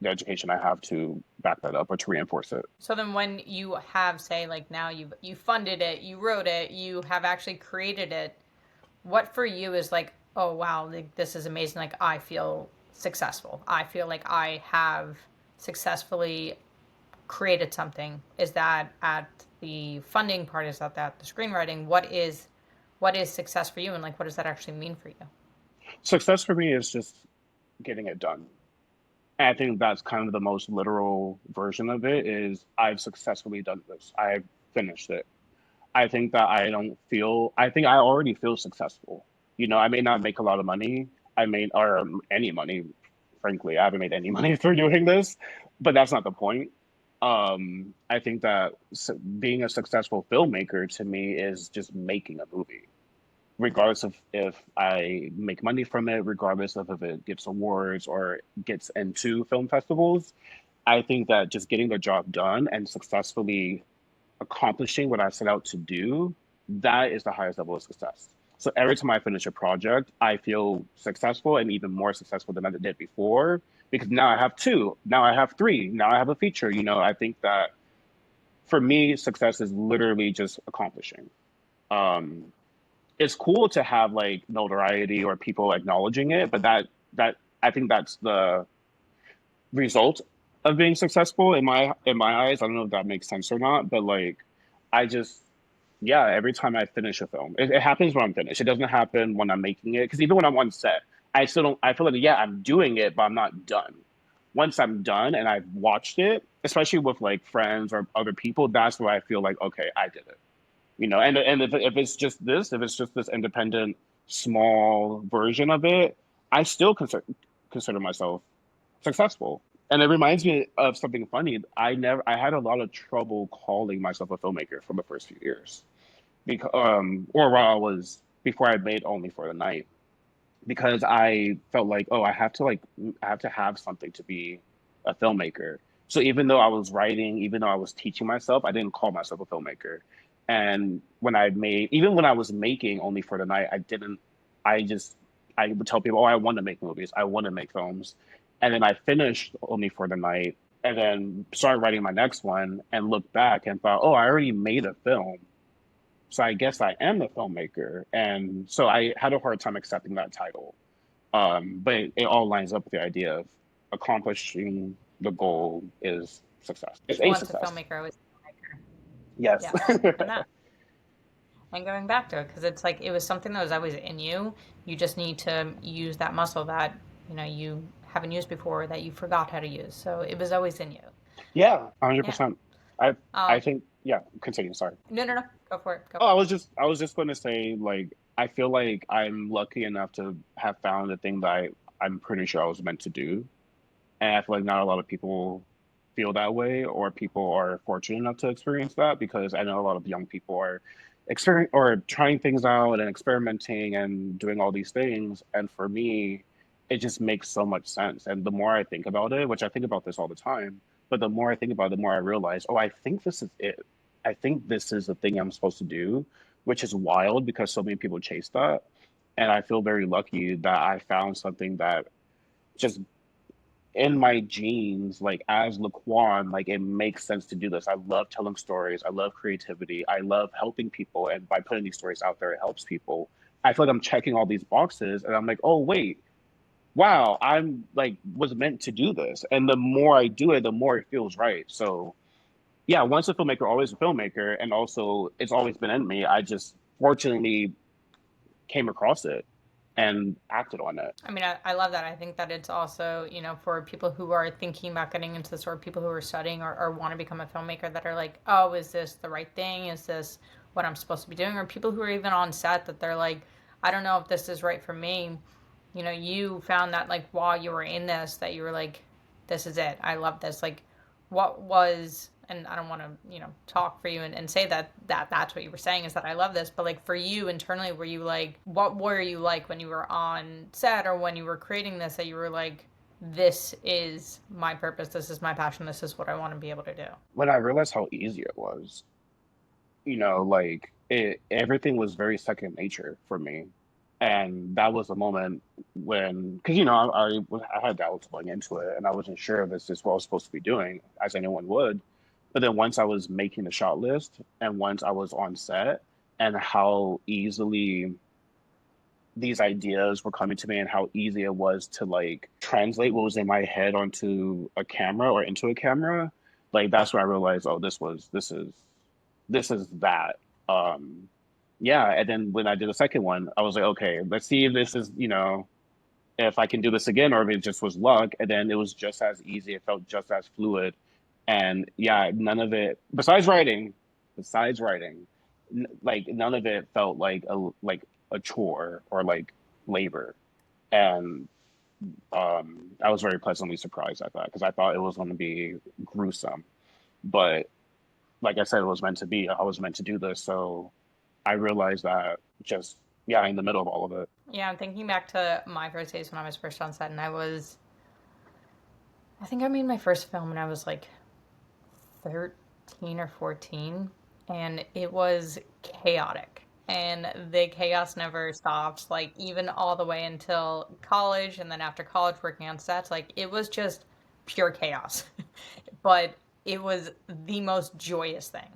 [SPEAKER 2] the education I have to back that up or to reinforce it.
[SPEAKER 1] So then when you have, say, like now you funded it, you wrote it, you have actually created it, what for you is like, oh wow, like, this is amazing, like I feel successful, I feel like I have successfully created something? Is that at the funding part? Is that the screenwriting? What is success for you, and like what does that actually mean for you?
[SPEAKER 2] Success for me is just getting it done. And I think that's kind of the most literal version of it is I've successfully done this. I've finished it. I think that I think I already feel successful. I may not make a lot of money. Or any money, frankly. I haven't made any money through doing this, but that's not the point. I think that being a successful filmmaker to me is just making a movie, regardless of if I make money from it, regardless of if it gets awards or gets into film festivals. I think that just getting the job done and successfully accomplishing what I set out to do, that is the highest level of success. So every time I finish a project, I feel successful and even more successful than I did before because now I have two, now I have three, now I have a feature. I think that for me, success is literally just accomplishing. Um, it's cool to have like notoriety or people acknowledging it, but that I think that's the result of being successful in my eyes. I don't know if that makes sense or not, but like I just yeah, every time I finish a film, it happens when I'm finished. It doesn't happen when I'm making it because even when I'm on set, I still don't. I feel like yeah, I'm doing it, but I'm not done. Once I'm done and I've watched it, especially with like friends or other people, that's where I feel like okay, I did it. And if it's just this, if it's just this independent small version of it, I still consider myself successful. And it reminds me of something funny. I had a lot of trouble calling myself a filmmaker for the first few years, because or while I was before I made Only for the Night, because I felt like oh I have to have something to be a filmmaker. So even though I was writing, even though I was teaching myself, I didn't call myself a filmmaker. And even when I was making Only for the Night, I didn't. I just I would tell people, oh, I want to make movies, I want to make films, and then I finished Only for the Night, and then started writing my next one and looked back and thought, oh, I already made a film. So I guess I am a filmmaker. And so I had a hard time accepting that title. But it all lines up with the idea of accomplishing the goal is success. It's a
[SPEAKER 1] Once a
[SPEAKER 2] success.
[SPEAKER 1] filmmaker, always a filmmaker.
[SPEAKER 2] Yes.
[SPEAKER 1] Yes. And that. And going back to it, because it's like it was something that was always in you. You just need to use that muscle that, you haven't used before that you forgot how to use. So it was always in you.
[SPEAKER 2] Yeah,
[SPEAKER 1] Yeah.
[SPEAKER 2] 100%. I
[SPEAKER 1] Um,
[SPEAKER 2] think, yeah, continue, sorry.
[SPEAKER 1] no, no, no. Go for it. Go
[SPEAKER 2] Oh,
[SPEAKER 1] for it.
[SPEAKER 2] I was just going to say, like, I feel like I'm lucky enough to have found the thing that I'm pretty sure I was meant to do. And I feel like not a lot of people feel that way, or people are fortunate enough to experience that, because I know a lot of young people are experience or trying things out and experimenting and doing all these things. And for me, it just makes so much sense. And the more I think about it, which I think about this all the time, but the more I think about it, the more I realize, oh, I think this is it. I think this is the thing I'm supposed to do, which is wild because so many people chase that. And I feel very lucky that I found something that just in my genes, like as Laquan, like it makes sense to do this. I love telling stories. I love creativity. I love helping people. And by putting these stories out there, it helps people. I feel like I'm checking all these boxes and I'm like, oh, wait, wow, I'm like, was meant to do this. And the more I do it, the more it feels right. So, yeah, once a filmmaker, always a filmmaker. And also, it's always been in me. I just fortunately came across it and acted on it.
[SPEAKER 1] I mean, I love that. I think that it's also, for people who are thinking about getting into this, or people who are studying or want to become a filmmaker that are like, oh, is this the right thing? Is this what I'm supposed to be doing? Or people who are even on set that they're like, I don't know if this is right for me. You found that like while you were in this, that you were like, this is it. I love this. Like, what was, and I don't want to, talk for you and say that's what you were saying is that I love this, but like for you internally, were you like, what were you like when you were on set or when you were creating this, that you were like, this is my purpose, this is my passion, this is what I want to be able to do?
[SPEAKER 2] When I realized how easy it was, like everything was very second nature for me. And that was a moment when, because, I had doubts going into it and I wasn't sure if this is what I was supposed to be doing, as anyone would. But then once I was making the shot list and once I was on set and how easily these ideas were coming to me and how easy it was to like translate what was in my head onto a camera or into a camera, like that's where I realized, oh, this is that. Yeah, and then when I did the second one, I was like, okay, let's see if this is, if I can do this again or if it just was luck. And then it was just as easy. It felt just as fluid. And yeah, none of it, besides writing, like none of it felt like a chore or like labor. And I was very pleasantly surprised at that because I thought it was going to be gruesome. But like I said, it was meant to be. I was meant to do this. So I realized that just, yeah, in the middle of all of it.
[SPEAKER 1] Yeah, I'm thinking back to my first days when I was first on set, and I think I made my first film when I was like 13 or 14, and it was chaotic. And the chaos never stops, like, even all the way until college, and then after college, working on sets. Like, it was just pure chaos. But it was the most joyous thing.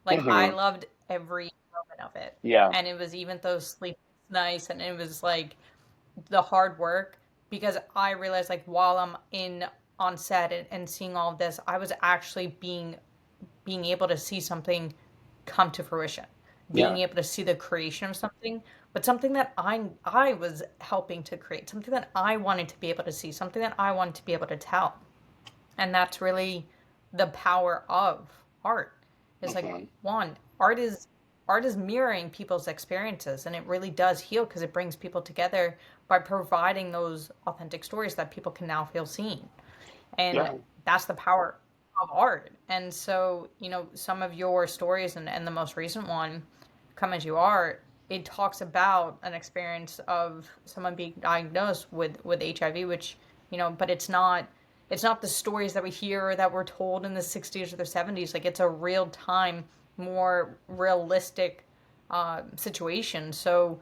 [SPEAKER 1] Like, I
[SPEAKER 2] Hmm.
[SPEAKER 1] loved every moment of it.
[SPEAKER 2] Yeah.
[SPEAKER 1] And it was even those sleep nights, and it was like the hard work, because I realized like while I'm in on set and seeing all of this, I was actually being able to see something come to fruition, being
[SPEAKER 2] Yeah.
[SPEAKER 1] able to see the creation of something, but something that I was helping to create, something that I wanted to be able to see, something that I wanted to be able to tell. And that's really the power of art. It's like,
[SPEAKER 2] Hmm.
[SPEAKER 1] one, art is mirroring people's experiences, and it really does heal because it brings people together by providing those authentic stories that people can now feel seen. And
[SPEAKER 2] Yeah.
[SPEAKER 1] that's the power of art. And so, some of your stories, and the most recent one, Come As You Are, it talks about an experience of someone being diagnosed with HIV, which, but it's not the stories that we hear or that were told in the 60s or the 70s. Like, it's a real time, more realistic situation. So,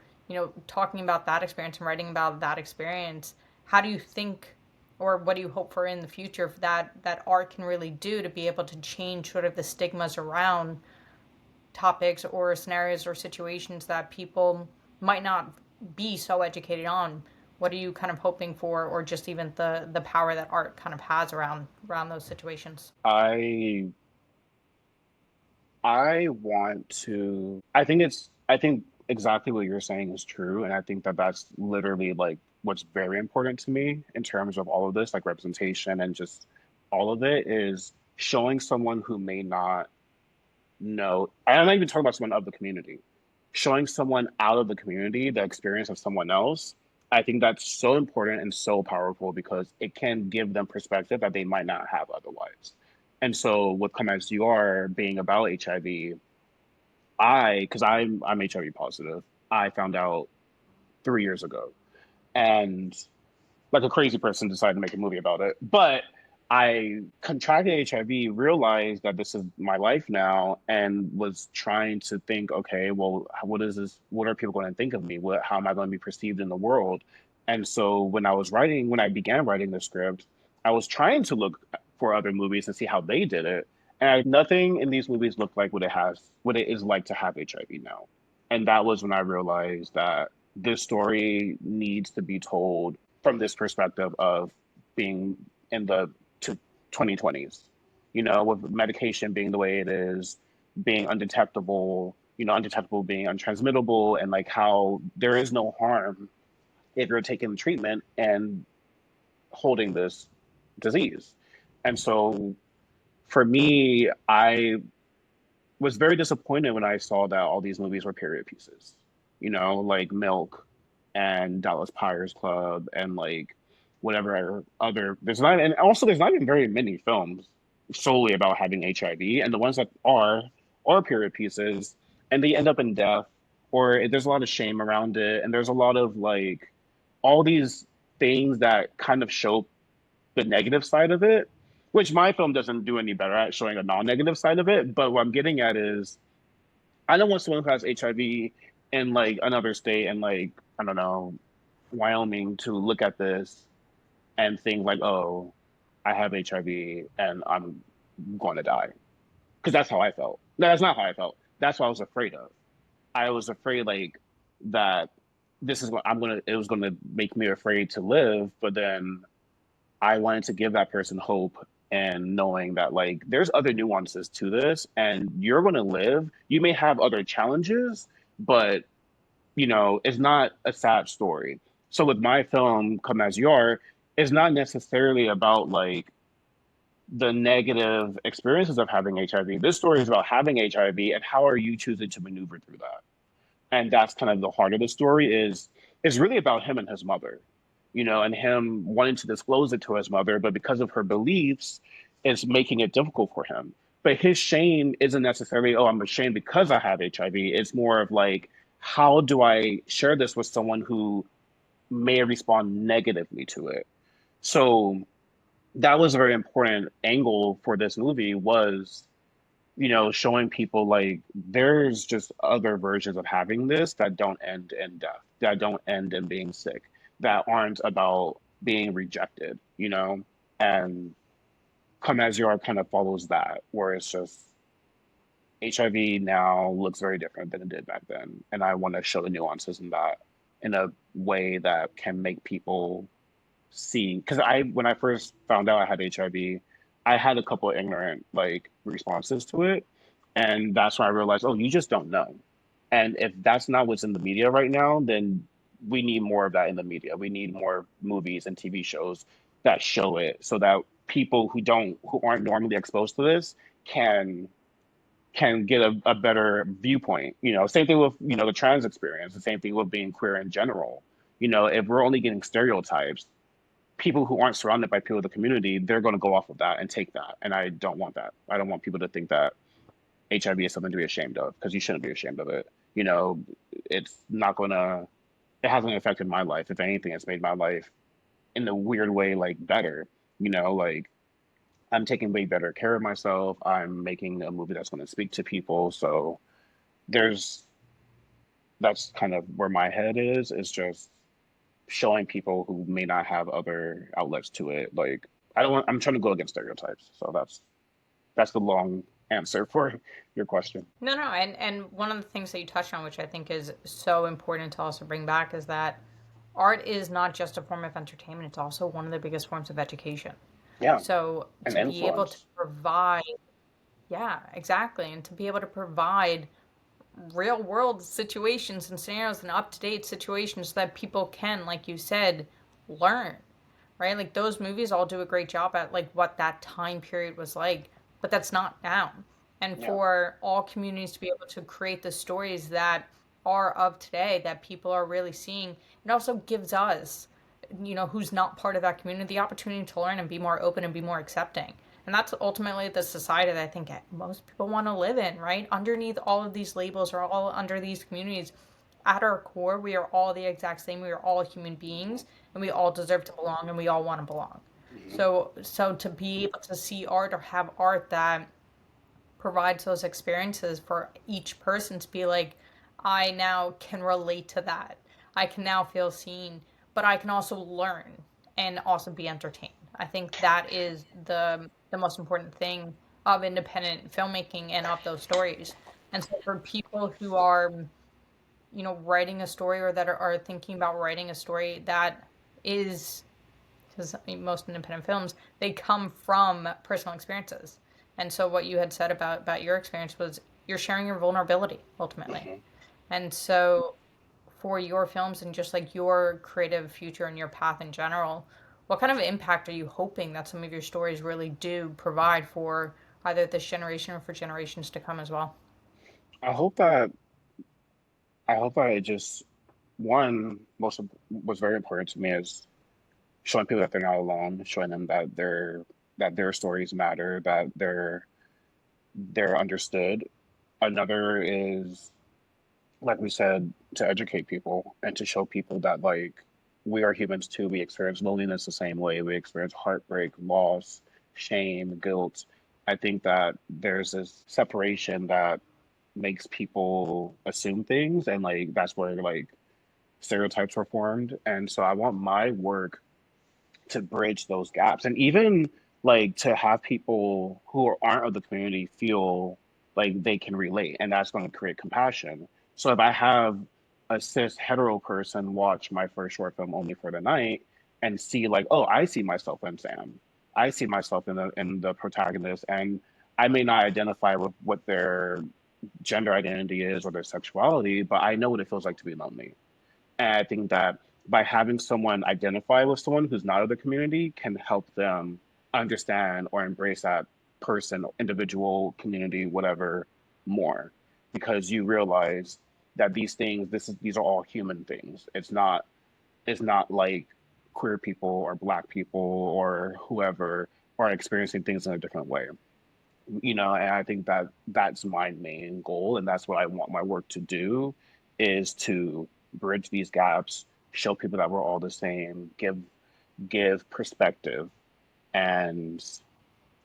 [SPEAKER 1] talking about that experience and writing about that experience, how do you think, or what do you hope for in the future that art can really do to be able to change sort of the stigmas around topics or scenarios or situations that people might not be so educated on? What are you kind of hoping for, or just even the power that art kind of has around those situations?
[SPEAKER 2] I I want to. I think exactly what you're saying is true, and I think that that's literally like what's very important to me in terms of all of this, like representation and just all of it is showing someone who may not know. I'm not even talking about someone of the community, showing someone out of the community the experience of someone else. I think that's so important and so powerful because it can give them perspective that they might not have otherwise. And so with Come As You Are being about HIV, because I'm HIV positive, I found out 3 years ago, and like a crazy person decided to make a movie about it. But I contracted HIV, realized that this is my life now, and was trying to think, okay, well, what is this? What are people going to think of me? How am I going to be perceived in the world? And so when I began writing the script, I was trying to look for other movies and see how they did it. And nothing in these movies looked like what it is like to have HIV now. And that was when I realized that this story needs to be told from this perspective of being in the 2020s, with medication being the way it is, being undetectable, undetectable being untransmittable, and like how there is no harm if you're taking treatment and holding this disease. And so for me, I was very disappointed when I saw that all these movies were period pieces, like Milk and Dallas Buyers Club and like whatever other there's not even very many films solely about having HIV, and the ones that are period pieces and they end up in death, or there's a lot of shame around it, and there's a lot of like all these things that kind of show the negative side of it, which my film doesn't do any better at showing a non-negative side of it. But what I'm getting at is I don't want someone who has HIV in like another state and like, I don't know, Wyoming to look at this and think like, oh, I have HIV and I'm going to die. Because that's how I felt. No, that's not how I felt. That's what I was afraid of. I was afraid like that this is what it was gonna make me afraid to live, but then I wanted to give that person hope and knowing that like there's other nuances to this and you're going to live. You may have other challenges, but it's not a sad story. So with my film Come As You Are, it's not necessarily about like the negative experiences of having HIV. This story is about having HIV and how are you choosing to maneuver through that. And that's kind of the heart of the story is really about him and his mother, and him wanting to disclose it to his mother, but because of her beliefs, it's making it difficult for him. But his shame isn't necessarily, oh, I'm ashamed because I have HIV. It's more of like, how do I share this with someone who may respond negatively to it? So that was a very important angle for this movie was showing people like there's just other versions of having this that don't end in death, that don't end in being sick, that aren't about being rejected, and Come As You Are kind of follows that, where it's just HIV now looks very different than it did back then. And I want to show the nuances in that in a way that can make people see. Because when I first found out I had HIV, I had a couple of ignorant like responses to it. And that's when I realized, oh, you just don't know. And if that's not what's in the media right now, then we need more of that in the media. We need more movies and TV shows that show it so that people who aren't normally exposed to this can get a better viewpoint. Same thing with, the trans experience, the same thing with being queer in general. If we're only getting stereotypes, people who aren't surrounded by people of the community, they're going to go off of that and take that. And I don't want that. I don't want people to think that HIV is something to be ashamed of because you shouldn't be ashamed of it. It's not going to, it hasn't affected my life. If anything, it's made my life in a weird way, like better, like I'm taking way better care of myself. I'm making a movie that's going to speak to people. So there's, that's kind of where my head is just showing people who may not have other outlets to it. Like I don't want, I'm trying to go against stereotypes. So that's the long answer for your question.
[SPEAKER 1] No, no, and one of the things that you touched on, which I think is so important to also bring back, is that art is not just a form of entertainment; it's also one of the biggest forms of education.
[SPEAKER 2] Yeah,
[SPEAKER 1] So
[SPEAKER 2] and
[SPEAKER 1] to be able to
[SPEAKER 2] influence.
[SPEAKER 1] provide, yeah, exactly, and to be able to provide real world situations and scenarios and up to date situations so that people can, like you said, learn, right? Like those movies all do a great job at like what that time period was like, but that's not now. And
[SPEAKER 2] Yeah,
[SPEAKER 1] for all communities to be able to create the stories that are of today that people are really seeing, it also gives us, who's not part of that community, the opportunity to learn and be more open and be more accepting. And that's ultimately the society that I think most people want to live in, right? Underneath all of these labels or all under these communities, at our core, we are all the exact same. We are all human beings and we all deserve to belong and we all want to belong.
[SPEAKER 2] hmm
[SPEAKER 1] So to be able to see art or have art that provides those experiences for each person to be like, I now can relate to that. I can now feel seen, but I can also learn and also be entertained. I think that is the most important thing of independent filmmaking and of those stories. And so for people who are, writing a story or that are thinking about writing a story that is, because most independent films, they come from personal experiences. And so what you had said about your experience was you're sharing your vulnerability ultimately.
[SPEAKER 2] hmm
[SPEAKER 1] And so for your films and just like your creative future and your path in general, what kind of impact are you hoping that some of your stories really do provide for either this generation or for generations to come as well?
[SPEAKER 2] I hope that I hope that it just one most of what's very important to me is showing people that they're not alone, showing them that their stories matter, that they're understood. Another is, like we said, to educate people and to show people that like we are humans too. We experience loneliness the same way. We experience heartbreak, loss, shame, guilt. I think that there's this separation that makes people assume things, and like that's where like stereotypes were formed. And so I want my work to bridge those gaps and even like to have people who aren't of the community feel like they can relate, and that's going to create compassion. So if I have a cis hetero person watch my first short film Only for the Night and see like, oh, I see myself in Sam, I see myself in the protagonist, and I may not identify with what their gender identity is or their sexuality, but I know what it feels like to be lonely. And I think that by having someone identify with someone who's not of the community can help them understand or embrace that person, individual, community, whatever, more. Because you realize that these are all human things. It's not like queer people or black people or whoever are experiencing things in a different way. And I think that that's my main goal, and that's what I want my work to do, is to bridge these gaps, show people that we're all the same, give perspective, and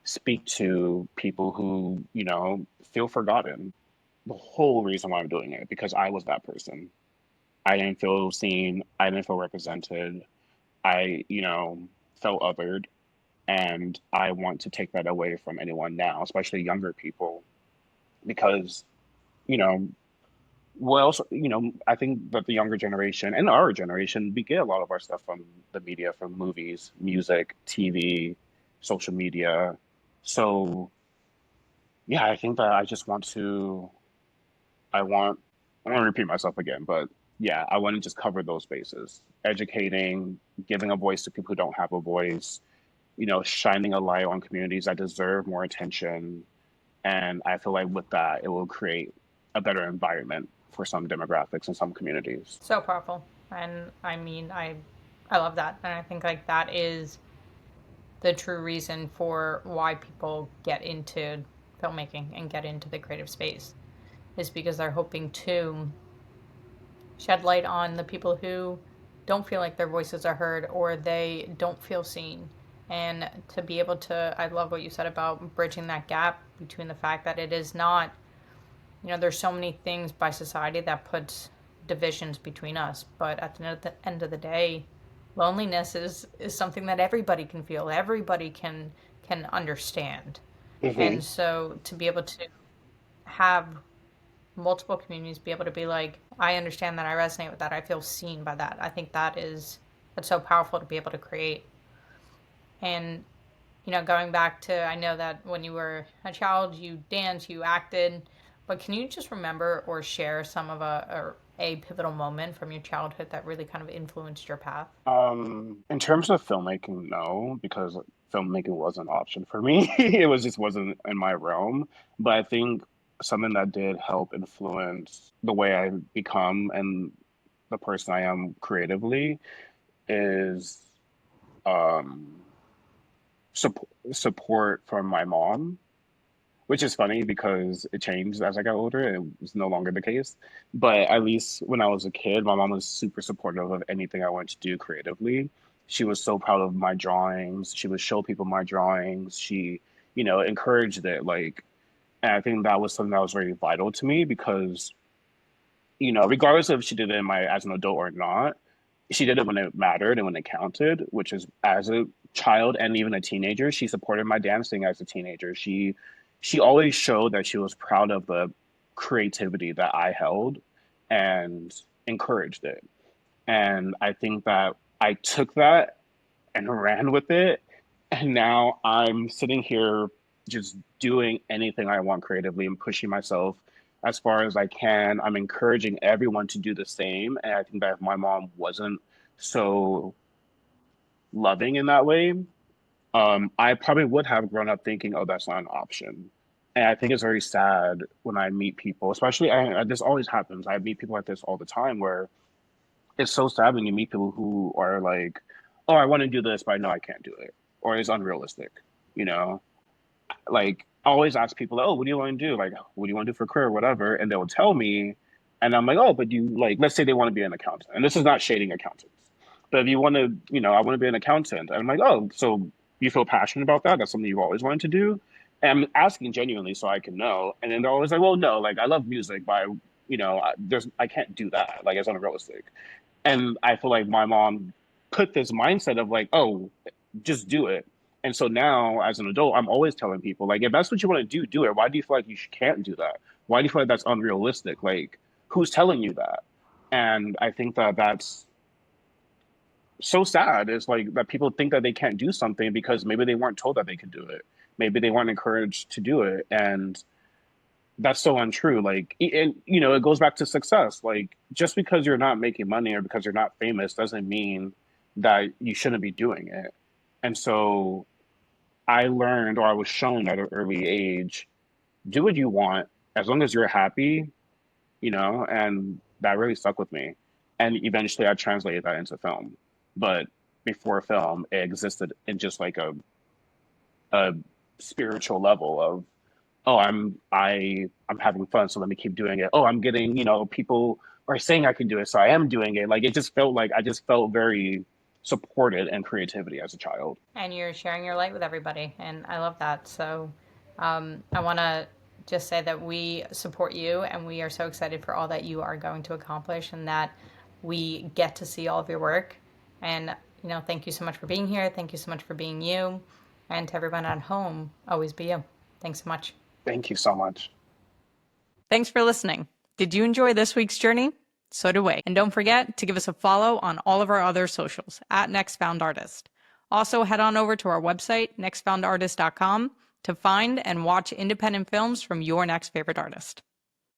[SPEAKER 2] speak to people who feel forgotten. The whole reason why I'm doing it, because I was that person. I didn't feel seen. I didn't feel represented. I felt othered, and I want to take that away from anyone now, especially younger people, because you know I think that the younger generation and our generation, we get a lot of our stuff from the media, from movies, music, TV, social media. So yeah, I think that I want I want to repeat myself again, but yeah, I want to just cover those bases, educating, giving a voice to people who don't have a voice, shining a light on communities that deserve more attention. And I feel like with that, it will create a better environment for some demographics and some communities.
[SPEAKER 1] So powerful. And I mean, I love that. And I think like that is the true reason for why people get into filmmaking and get into the creative space is because they're hoping to shed light on the people who don't feel like their voices are heard or they don't feel seen. And to be able to, I love what you said about bridging that gap between the fact that it is not, there's so many things by society that puts divisions between us. But at the end of the day, loneliness is something that everybody can feel, everybody can understand.
[SPEAKER 2] Hmm.
[SPEAKER 1] And so to be able to have multiple communities be able to be like, I understand that, I resonate with that, I feel seen by that. I think that's so powerful to be able to create. And going back to, I know that when you were a child, you danced, you acted, but can you just remember or share some of a pivotal moment from your childhood that really kind of influenced your path?
[SPEAKER 2] In terms of filmmaking, no, because filmmaking was an option for me. It was just wasn't in my realm. But I think something that did help influence the way I become and the person I am creatively is um, support from my mom, which is funny because it changed as I got older and it was no longer the case. But at least when I was a kid, my mom was super supportive of anything I wanted to do creatively. She was so proud of my drawings. She would show people my drawings. She, encouraged it. Like, and I think that was something that was very vital to me because, regardless of if she did it in my as an adult or not, she did it when it mattered and when it counted, which is as a child and even a teenager. She supported my dancing as a teenager. She always showed that she was proud of the creativity that I held and encouraged it. And I think that I took that and ran with it. And now I'm sitting here just doing anything I want creatively and pushing myself as far as I can. I'm encouraging everyone to do the same. And I think that if my mom wasn't so loving in that way, I probably would have grown up thinking, oh, that's not an option. And I think it's very sad when I meet people, especially this always happens. I meet people like this all the time where it's so sad when you meet people who are like, oh, I want to do this, but I know I can't do it, or it's unrealistic, you know? Like, I always ask people, oh, what do you want to do? Like, what do you want to do for a career, or whatever? And they'll tell me, and I'm like, oh, but you like, let's say they want to be an accountant. And this is not shading accountants. But if you want to, I want to be an accountant. And I'm like, oh, so you feel passionate about that? That's something you've always wanted to do? And I'm asking genuinely so I can know. And then they're always like, well, no, like I love music, but I can't do that. Like it's unrealistic. And I feel like my mom put this mindset of like, oh, just do it. And so now, as an adult, I'm always telling people, like, if that's what you want to do, do it. Why do you feel like you can't do that? Why do you feel like that's unrealistic? Like, who's telling you that? And I think that that's so sad is like that people think that they can't do something because maybe they weren't told that they could do it. Maybe they weren't encouraged to do it. And that's so untrue. Like, and it goes back to success. Like, just because you're not making money or because you're not famous doesn't mean that you shouldn't be doing it. And so I learned, or I was shown at an early age, do what you want as long as you're happy, and that really stuck with me. And eventually I translated that into film. But before film, it existed in just like a spiritual level of, oh, I'm having fun, so let me keep doing it. Oh, I'm getting, people are saying I can do it, so I am doing it. Like it just felt like I just felt very supported in creativity as a child.
[SPEAKER 1] And you're sharing your light with everybody, and I love that. So I want to just say that we support you, and we are so excited for all that you are going to accomplish, and that we get to see all of your work. And thank you so much for being here. Thank you so much for being you, and to everyone at home, always be you. Thanks so much.
[SPEAKER 2] Thank you so much.
[SPEAKER 1] Thanks for listening. Did you enjoy this week's journey? So do we. And don't forget to give us a follow on all of our other socials at NextFoundArtist. Also, head on over to our website, nextfoundartist.com, to find and watch independent films from your next favorite artist.